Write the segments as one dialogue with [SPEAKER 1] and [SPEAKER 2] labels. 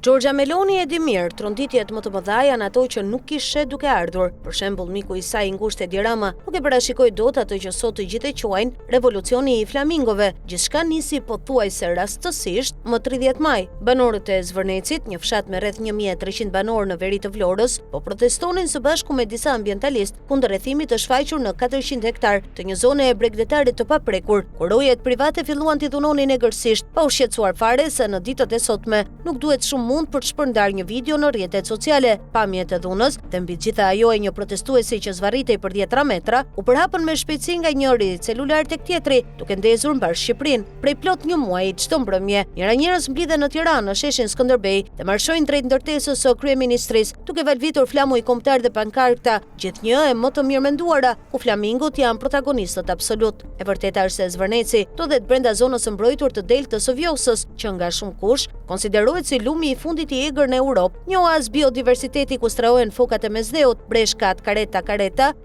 [SPEAKER 1] Giorgia Meloni e di mirë, tronditjet më të mëdha janë ato që nuk kishe duke ardhur. Për shembull, miku i saj i ngushtë Edi Rama nuk e parashikoi dot atë që sot të gjithë e quajnë revolucioni i flamingove. Gjithçka nisi pothuajse rastësisht më 30 maj. Banorët e Zvërnecit, një fshat me rreth 1300 banorë në veri të Vlorës, po protestonin së bashku me disa ambientalistë kundër rrethimit të shfaqur në 400 hektar të një zone e bregdetare të paprekur, ku rojet private filluan t'i dhunonin egërsisht, pa u shqetësuar fare se në ditët e sotme nuk duhet shumë mund për të shpërndar një video në rrjetet sociale. Pamjet e dhunës dhe mbi gjitha ajo e një protestuesi që zvarritej për 10 metra, u përhapën me shpejtësi nga njëri celular tek tjetri, duke ndezur mbar Shqipërinë. Prej plot një muaji çdo mbrëmje, njëra njerëz mblidhen në Tiranë në sheshin Skënderbej dhe marshojnë drejt ndërtesës së kryeministrisë, duke valvitur flamuj kombëtar dhe pankarta, gjithnjë e më të mirëmenduara, ku flamingut janë protagonistët absolut. E vërteta është se Zvërneci ndodhet brenda zonës së mbrojtur të deltës së Vjosës, që nga shumë kush konsiderohet si lumi i fundit i egër në Europë, një oazë biodiversiteti ku strahohen fokat e mesdheut, breshkat, kareta,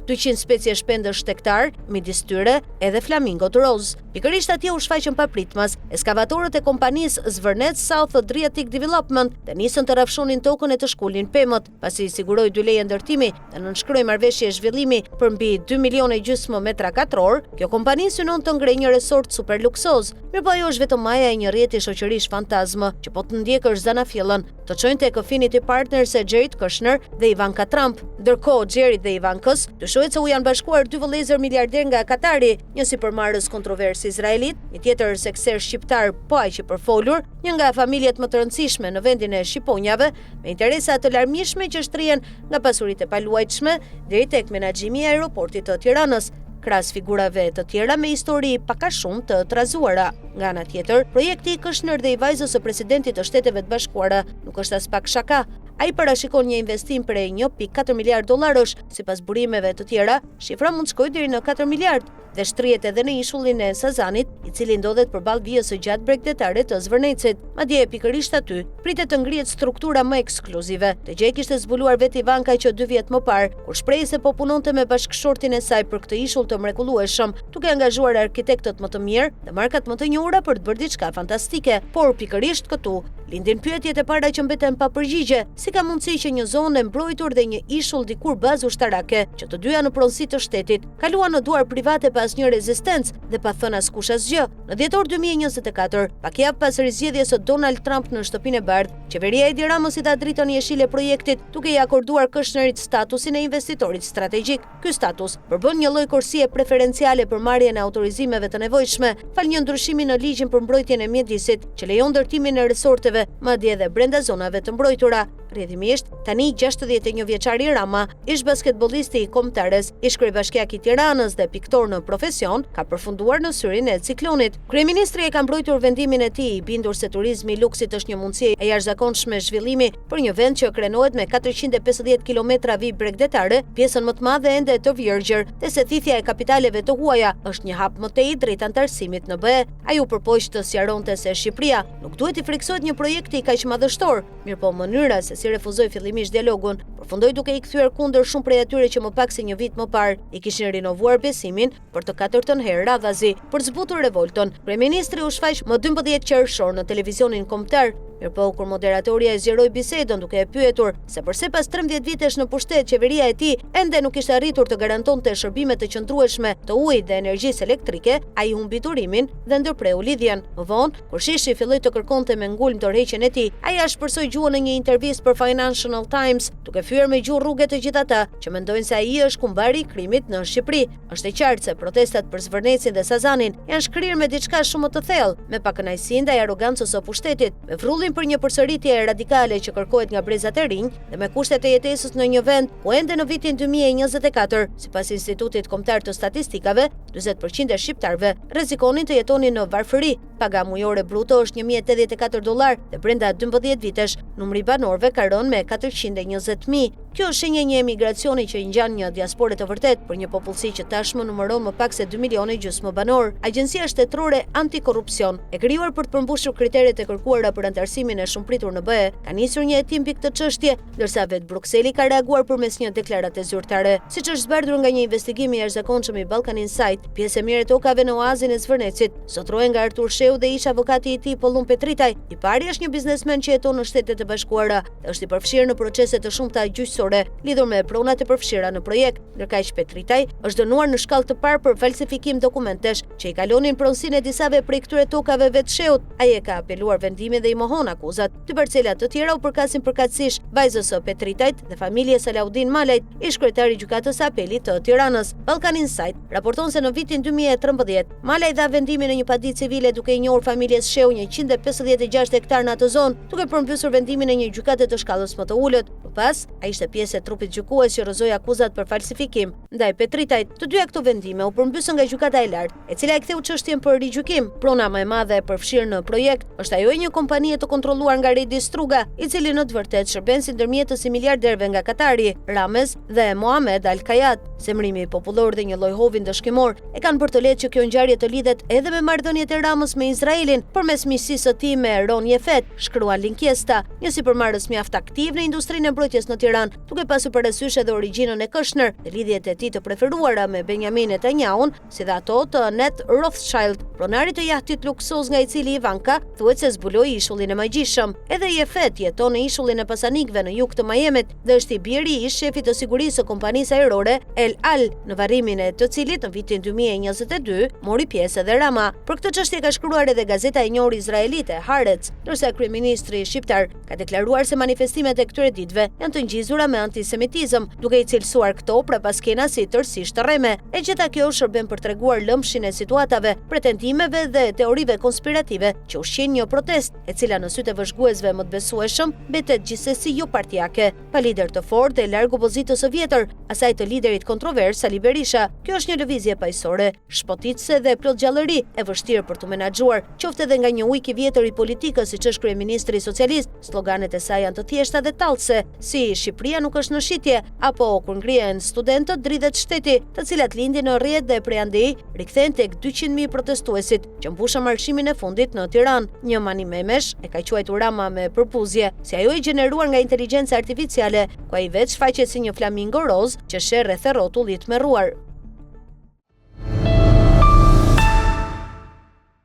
[SPEAKER 1] 200 specie shpendësh shtektar, midis tyre edhe flamingot roz. Pikërisht atje u shfaqën papritmas, eskavatorët e kompanisë Zvërnec South Adriatic Development dhe nisën të rafshonin tokën e të shkullin pemët, pasi siguroi 2 leje ndërtimi dhe nënshkroi marrëveshje zhvillimi për mbi 2,5 milionë metra katror. Kjo kompani synon të ngrejë një resort super luksoz. Mirpo ajo është vetëm maja e një rrjeti shoqërish fantazmë që po të ndjekësh zanafillën, të çojnë tek Affinity Partners e Jared Kushner dhe Ivanka Trump. Ndërkohë Jared dhe Ivankës dyshohet se u janë bashkuar 2 vëllezër miliarder nga Katari, një sipërmarrës kontroversë izraelit, një tjetër sekser shqiptar po aq i përfolur, një nga familjet më të rëndësishme në vendin e shqiponjave, me interesa të larmishme që shtrihen nga pasuritë e paluajtshme deri tek menaxhimi i aeroportit të Tiranës, krahas figurave të tjera me histori pak a shumë të trazuara. Nga ana tjetër, projekti i Kushner dhe i vajzës së presidentit të Shteteve të Bashkuara nuk është as pak shaka. Ai parashikon një investim prej 1,4 miliard dollarësh, sipas burimeve të tjera, shifra mund shkojë deri në 4 miliard dhe shtrihet edhe në ishullin e Sazanit, i cili ndodhet përballë vijës së gjatë bregdetare të Zvërnecit. Madje pikërisht aty pritet të ngrihet struktura më ekskluzive. Të gjë kishte zbuluar vetë Ivanka që 2 vjet më parë, kur shprehej se po punonte me bashkëshortin e saj për këtë ishull të mrekullueshëm, duke angazhuar arkitektët më të mirë dhe markat më të njohura për të bërë diçka fantastike. Por pikërisht këtu lindin pyetjet e para që mbeten pa përgjigje. Si ka mundësi që një zonë e mbrojtur dhe një ishull dikur bazë ushtarake, që të dyja në pronësi të shtetit, kaluan në duar private pas një rezistencë dhe pa thënë askush asgjë? Në dhjetor 2024, pak javë pas rizgjedhjes së Donald Trump në Shtëpinë e Bardhë, qeveria e Edi Ramës i dha dritën jeshile projektit, duke i akorduar Kushnerit statusin e investitorit strategjik. Ky status përbën një lloj kursie preferenciale për marrjen e autorizimeve të nevojshme, fal një ndryshimi në ligjin për mbrojtjen e mjedisit, që lejon ndërtimin e resorteve, madje edhe brenda zonave të mbrojtura. Rrjedhimisht, tani 61 vjeçari Rama, ish basketbollisti i kombëtares, ish kryebashkiak i Tiranës dhe piktor në profesion, ka përfunduar në syrin e ciklonit. Kryeministri e ka mbrojtur vendimin e tij, i bindur se turizmi i luksit është një mundësi e jashtëzakonshme zhvillimi për një vend që krenohet me 450 kilometra vij bregdetare, pjesën më të madhe ende të virgjër, dhe se thithja e kapitaleve të huaja është një hap më tej drejt antarësimit në BE. Ai u përpoq të sqaronte se Shqipëria nuk duhet i friksohet një projekti kaq madhështor, mirëpo mënyra se si refuzoi fillimisht dialogun, përfundoi duke i kthyer kundër shumë prej atyre që më pak se një vit më parë i kishin rinovuar besimin për të katërtën herë radhazi për të zbutur revoltën. Kryeministri u shfaq më 12 qershor në televizionin kombëtar. Mirëpo kur moderatoria e zgjeroi bisedën duke e pyetur se pse pas 13 vitesh në pushtet qeveria e tij ende nuk ishte arritur të garantonte shërbime të qëndrueshme të ujit dhe energjisë elektrike, ai humbi durimin dhe ndërpreu lidhjen. Më vonë, kur Shishi filloi të kërkonte me ngulm tërheqjen e tij, ai ja shpërsoi gjuhën në një intervistë për Financial Times, duke fyer me gjuhë rrugë të gjithë ata që mendojnë se ai është kumbari i krimit në Shqipëri. Është e qartë se protestat për Zvërnecin dhe Sazanin janë shkrirë me diçka shumë të thellë, me pakënaqësi ndaj arrogancës së pushtetit, me vrullim për një përsëritje radikale që kërkohet nga brezat e rinj dhe me kushtet e jetesës në një vend ku ende në vitin 2024, sipas Institutit Kombëtar të Statistikave, 40% e shqiptarëve rrezikonin të jetonin në varfëri. Paga mujore bruto është $1.084 dhe brenda 12 vitesh numri banorëve ka rënë me 420.000. Kjo është shenjë një emigracioni që ngjan një diasporë të vërtet për një popullsi që tashmë numëron më pak se 2 milione gjysmë banor. Agjencia Shtetërore Antikorrupsion, e krijuar për të përmbushur kriteret e kërkuara për antarësimin e shumëpritur në BE, ka nisur një hetim pikë këtë çështje, ndërsa vetë Brukseli ka reaguar përmes një deklarate zyrtare. Siç është zbardhur nga një investigim i jashtëzakonshëm i Balkan Insight, pjesë e mirë e tokave në oazin e Zvërnecit zotrohen nga Artur Sheu dhe ish avokati i tij Pollum Petritaj. I pari është një biznesmen që jeton në Shtetet e Bashkuara dhe është i përfshirë në procese të shumta gjyqësore lidhur me pronat e përfshira në projekt. Ndërkaq Petritaj është dënuar në shkallë të parë për falsifikim dokumentesh që i kalonin pronësinë e disave prej këtyre tokave vetë Sheut. Ai e ka apeluar vendimin dhe i mohon akuzat. Dy parcela të tjera u përkasin përkatësisht vajzës së Petritajt dhe familjes Salaudin Malajt, ish kryetari i gjykatës së apelit të Tiranës. Balkan Insight raporton se në vitin 2013 Malaj dha vendimin në një padicë civile duke i njohur familjes Sheu 156 hektar në atë zonë, duke përmbysur vendimin e një gjykate të shkallës më të ulët. Më pas, ai ishte pjesë e trupit gjykues që rrëzoi akuzat për falsifikim ndaj Petritajt. Të dyja këto vendime u përmbysën nga gjykata e lartë, e cila e ktheu çështjen për rigjykim. Prona më e madhe e përfshirë në projekt është ajo e një kompanie të kontrolluar nga Redi Struga, i cili në të vërtetë shërben si ndërmjetës i miliarderëve nga Katari, Ramez dhe Mohamed Al Kayat. Semrimi popullor dhe një lloj hovi ndëshkimor e kanë për të lehtë që kjo ngjarje të lidhet edhe me marrëdhëniet e Ramës me Izraelin përmes miqësisë së tij me Ron Jefet, shkruan Linkjesta, një sipërmarrës mjaft aktiv në industrinë e mbrojtjes në Tiranë, duke pasur parasysh edhe origjinën e Kushner dhe lidhjet e tij të preferuara me Benjamin Netanyahu, si dhe ato të Ned Rothschild, pronarit të jahtit luksoz nga i cili Ivanka thuhet se zbuloi ishullin e magjishëm. Edhe Jefet jeton në ishullin e Pasanikëve në jug të Miamit dhe është i biri i shefit të sigurisë së kompanisë ajrore El Al, në varrimin e të cilit në vitin 2022 mori pjesë edhe Rama. Për këtë çështje ka shkruar edhe gazeta e njohur izraelite Haaretz, ndërsa kryeministri shqiptar ka deklaruar se manifestimet e këtyre ditëve janë të ngjizura me antisemitizëm, duke i cilësuar këto prapaskena si tërësisht të rreme. E gjitha kjo shërben për treguar lëmshin e situatave, pretendimeve dhe teorive konspirative që ushqejnë një protestë, e cila në sytë e vëzhguesve më të besueshëm mbetet gjithsesi jo partijake, pa lider të fortë e larg opozitës së vjetër, asaj të liderit kontrovers Sali Berisha. Kjo është një lëvizje paqësore, shpotitëse dhe plot gjallëri, e vështirë për të menaxhuar, qoftë edhe nga një ujk i vjetër i politikës siç është kryeministri socialist. Sloganet e saj janë të thjeshta dhe tallëse, si Shqipëria nuk është në shitje, apo kur ngrihen studentët dridhet shteti, të cilat lindin në rrjet dhe prej andej rikthehen tek 200.000 protestuesit që mbushën marshimin e fundit në Tiranë. Një mani memesh e ka quajtur Rama me përpuzje, si ajo i gjeneruar nga inteligjenca artificiale, ku ai vetë shfaqet si një flamingo roz që sherr rreth rrotullit me rruar.